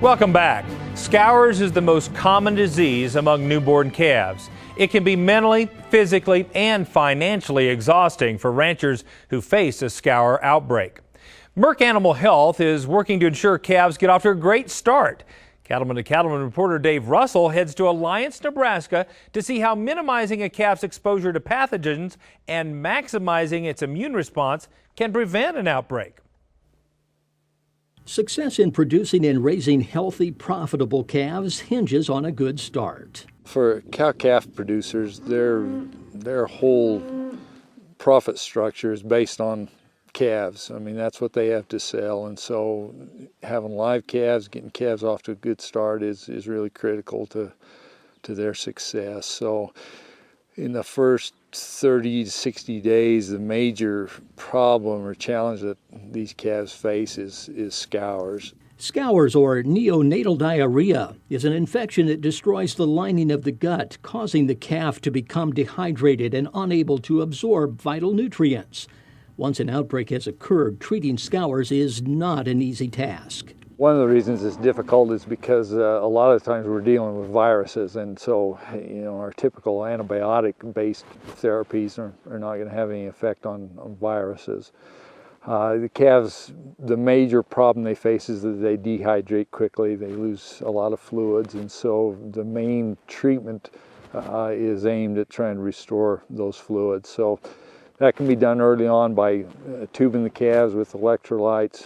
Welcome back. Scours is the most common disease among newborn calves. It can be mentally, physically, and financially exhausting for ranchers who face a scour outbreak. Merck Animal Health is working to ensure calves get off to a great start. Cattleman to Cattleman reporter Dave Russell heads to Alliance, Nebraska to see how minimizing a calf's exposure to pathogens and maximizing its immune response can prevent an outbreak. Success in producing and raising healthy, profitable calves hinges on a good start. For cow-calf producers, their whole profit structure is based on calves. I mean, that's what they have to sell, and so having live calves, getting calves off to a good start is really critical to their success. So in the first 30 to 60 days, the major problem or challenge that these calves face is scours. Scours, or neonatal diarrhea, is an infection that destroys the lining of the gut, causing the calf to become dehydrated and unable to absorb vital nutrients. Once an outbreak has occurred, treating scours is not an easy task. One of the reasons it's difficult is because a lot of times we're dealing with viruses, and so our typical antibiotic-based therapies are not going to have any effect on viruses. The calves, the major problem they face is that they dehydrate quickly, they lose a lot of fluids, and so the main treatment is aimed at trying to restore those fluids. So that can be done early on by tubing the calves with electrolytes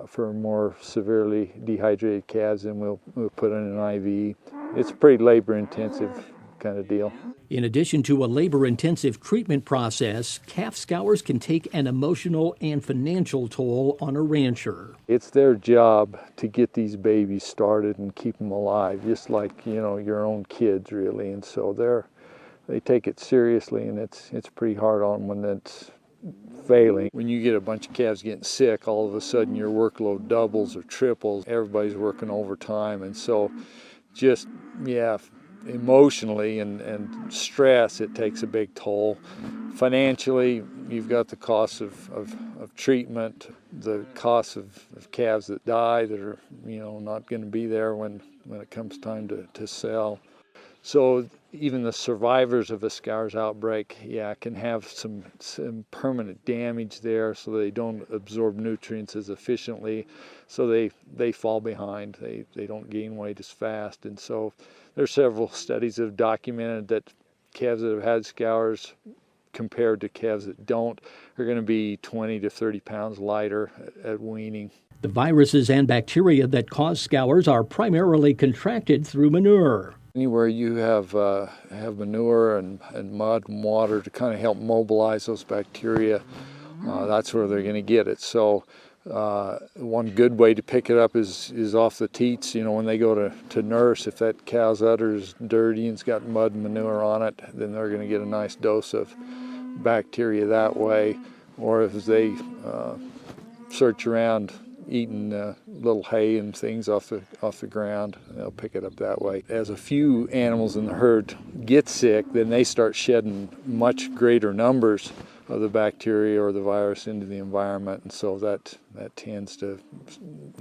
for more severely dehydrated calves, and we'll put in an IV. It's a pretty labor-intensive kind of deal. In addition to a labor-intensive treatment process, calf scours can take an emotional and financial toll on a rancher. It's their job to get these babies started and keep them alive, just like your own kids, really, and so they take it seriously, and it's pretty hard on them when it's failing. When you get a bunch of calves getting sick, all of a sudden your workload doubles or triples. Everybody's working overtime, and so just, emotionally and stress, it takes a big toll. Financially, you've got the cost of treatment, the cost of calves that die that are not going to be there when it comes time to sell. So even the survivors of a scours outbreak, can have some permanent damage there, so they don't absorb nutrients as efficiently, so they fall behind. They don't gain weight as fast, and so there's several studies that have documented that calves that have had scours compared to calves that don't are going to be 20 to 30 pounds lighter at weaning. The viruses and bacteria that cause scours are primarily contracted through manure. Anywhere you have manure and mud and water to kind of help mobilize those bacteria, that's where they're going to get it. So one good way to pick it up is off the teats. When they go to nurse, if that cow's udder is dirty and it's got mud and manure on it, then they're going to get a nice dose of bacteria that way. Or if they search around eating little hay and things off the ground, they'll pick it up that way. As a few animals in the herd get sick, then they start shedding much greater numbers of the bacteria or the virus into the environment, and so that tends to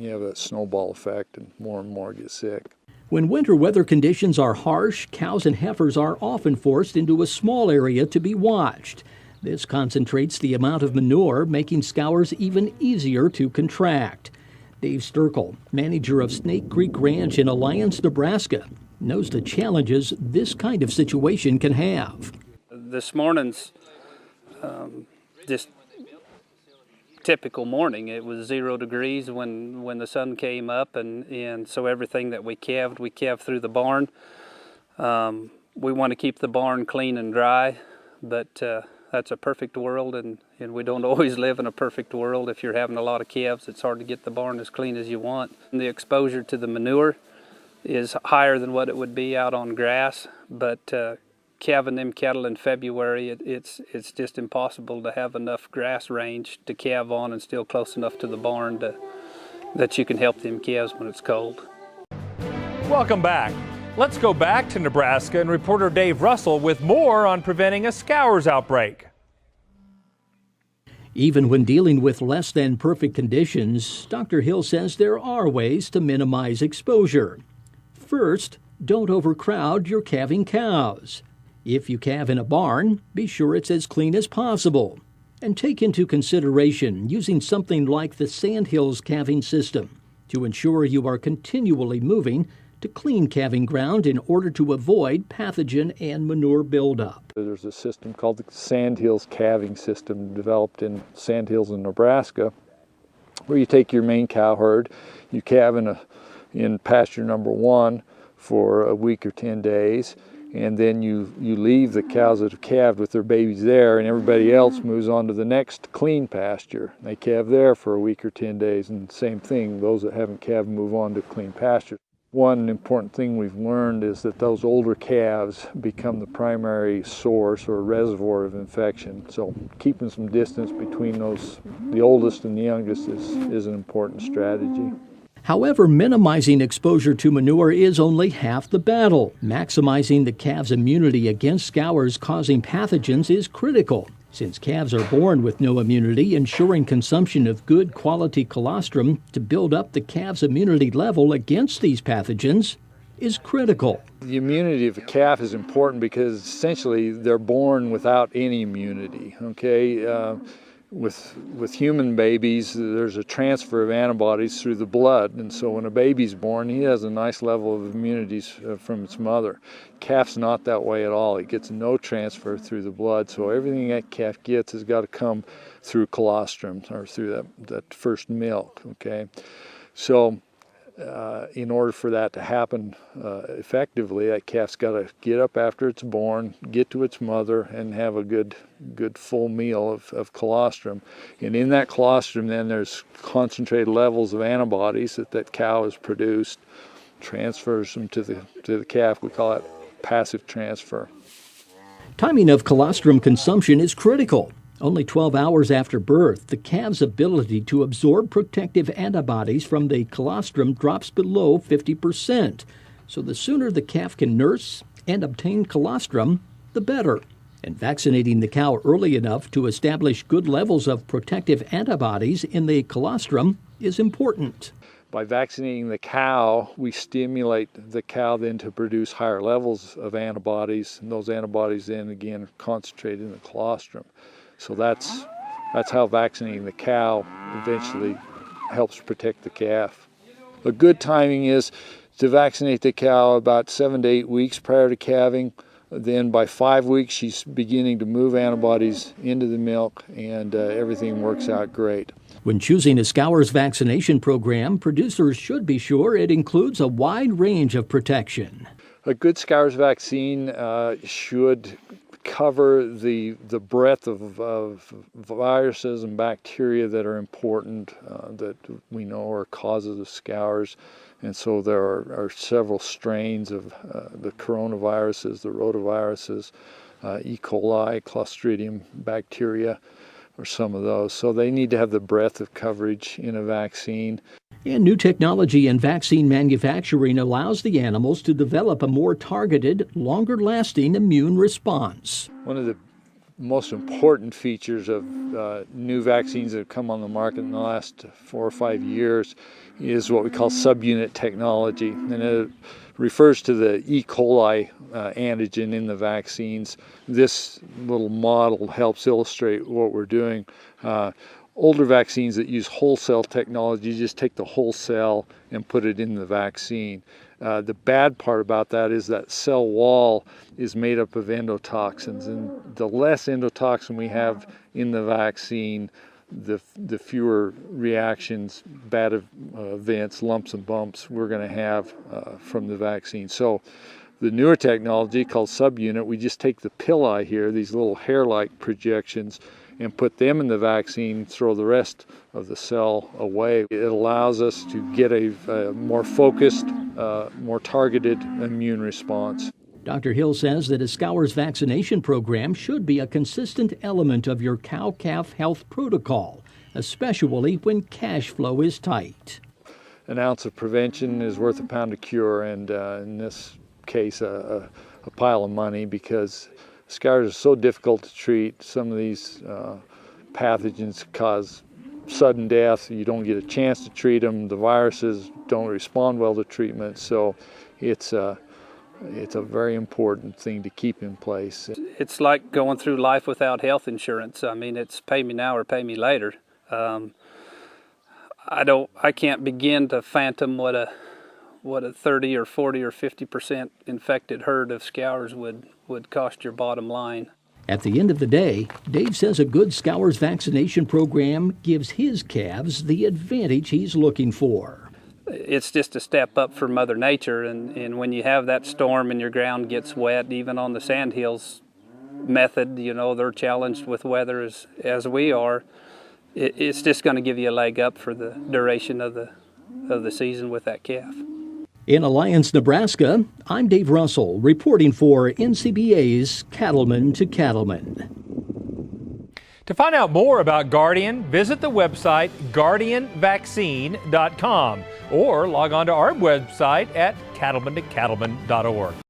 have that snowball effect, and more get sick. When winter weather conditions are harsh, cows and heifers are often forced into a small area to be watched. This concentrates the amount of manure, making scours even easier to contract. Dave Sturkle, manager of Snake Creek Ranch in Alliance, Nebraska, knows the challenges this kind of situation can have. This morning's just typical morning. It was 0 degrees when the sun came up, and so everything that we calved through the barn. We want to keep the barn clean and dry, but that's a perfect world, and we don't always live in a perfect world. If you're having a lot of calves, it's hard to get the barn as clean as you want. And the exposure to the manure is higher than what it would be out on grass, but calving them cattle in February, it's just impossible to have enough grass range to calve on and still close enough to the barn that you can help them calves when it's cold. Welcome back. Let's go back to Nebraska and reporter Dave Russell with more on preventing a scours outbreak. Even when dealing with less than perfect conditions, Dr. Hill says there are ways to minimize exposure. First, don't overcrowd your calving cows. If you calve in a barn, be sure it's as clean as possible. And take into consideration using something like the Sandhills calving system to ensure you are continually moving to clean calving ground in order to avoid pathogen and manure buildup. There's a system called the Sandhills calving system developed in Sandhills in Nebraska, where you take your main cow herd, you calve in pasture number 1 for a week or 10 days, and then you leave the cows that have calved with their babies there, and everybody else moves on to the next clean pasture. They calve there for a week or 10 days, and same thing, those that haven't calved move on to clean pasture. One important thing we've learned is that those older calves become the primary source or reservoir of infection. So keeping some distance between the oldest and the youngest is an important strategy. However, minimizing exposure to manure is only half the battle. Maximizing the calves' immunity against scours causing pathogens is critical. Since calves are born with no immunity, ensuring consumption of good quality colostrum to build up the calf's immunity level against these pathogens is critical. The immunity of a calf is important because essentially they're born without any immunity, okay? With human babies, there's a transfer of antibodies through the blood, and so when a baby's born, he has a nice level of immunities from its mother. Calf's not that way at all. It gets no transfer through the blood, so everything that calf gets has got to come through colostrum, or through that first milk, okay? So in order for that to happen effectively, that calf's got to get up after it's born, get to its mother, and have a good full meal of colostrum. And in that colostrum, then there's concentrated levels of antibodies that cow has produced, transfers them to the calf. We call it passive transfer. Timing of colostrum consumption is critical. Only 12 hours after birth, the calf's ability to absorb protective antibodies from the colostrum drops below 50%. So the sooner the calf can nurse and obtain colostrum, the better. And vaccinating the cow early enough to establish good levels of protective antibodies in the colostrum is important. By vaccinating the cow, we stimulate the cow then to produce higher levels of antibodies, and those antibodies then again concentrate in the colostrum. So that's how vaccinating the cow eventually helps protect the calf. A good timing is to vaccinate the cow about 7 to 8 weeks prior to calving. Then by 5 weeks, she's beginning to move antibodies into the milk, and everything works out great. When choosing a Scours vaccination program, producers should be sure it includes a wide range of protection. A good Scours vaccine should cover the breadth of viruses and bacteria that are important, that we know are causes of scours. And so there are several strains of the coronaviruses, the rotaviruses, E. coli, Clostridium bacteria, or some of those. So they need to have the breadth of coverage in a vaccine. And new technology in vaccine manufacturing allows the animals to develop a more targeted, longer-lasting immune response. One of the most important features of new vaccines that have come on the market in the last 4 or 5 years is what we call subunit technology. And it refers to the E. coli antigen in the vaccines. This little model helps illustrate what we're doing. Older vaccines that use whole cell technology, you just take the whole cell and put it in the vaccine. The bad part about that is that cell wall is made up of endotoxins, and the less endotoxin we have in the vaccine, the fewer reactions, bad events, lumps and bumps we're going to have from the vaccine. So the newer technology called subunit, we just take the pili here, these little hair-like projections, and put them in the vaccine, throw the rest of the cell away. It allows us to get a more focused, more targeted immune response. Dr. Hill says that a Scours vaccination program should be a consistent element of your cow-calf health protocol, especially when cash flow is tight. An ounce of prevention is worth a pound of cure, and in this case, a pile of money, because scours are so difficult to treat. Some of these pathogens cause sudden death. You don't get a chance to treat them. The viruses don't respond well to treatment. So it's a very important thing to keep in place. It's like going through life without health insurance. I mean, it's pay me now or pay me later. I can't begin to fathom what a 30 or 40 or 50% infected herd of scours would cost your bottom line. At the end of the day, Dave says a good Scours vaccination program gives his calves the advantage he's looking for. It's just a step up for Mother Nature, and when you have that storm and your ground gets wet, even on the Sandhills method, you know, they're challenged with weather as we are. It's just going to give you a leg up for the duration of the season with that calf. In Alliance, Nebraska, I'm Dave Russell, reporting for NCBA's Cattleman to Cattleman. To find out more about Guardian, visit the website guardianvaccine.com or log on to our website at cattlemantocattleman.org.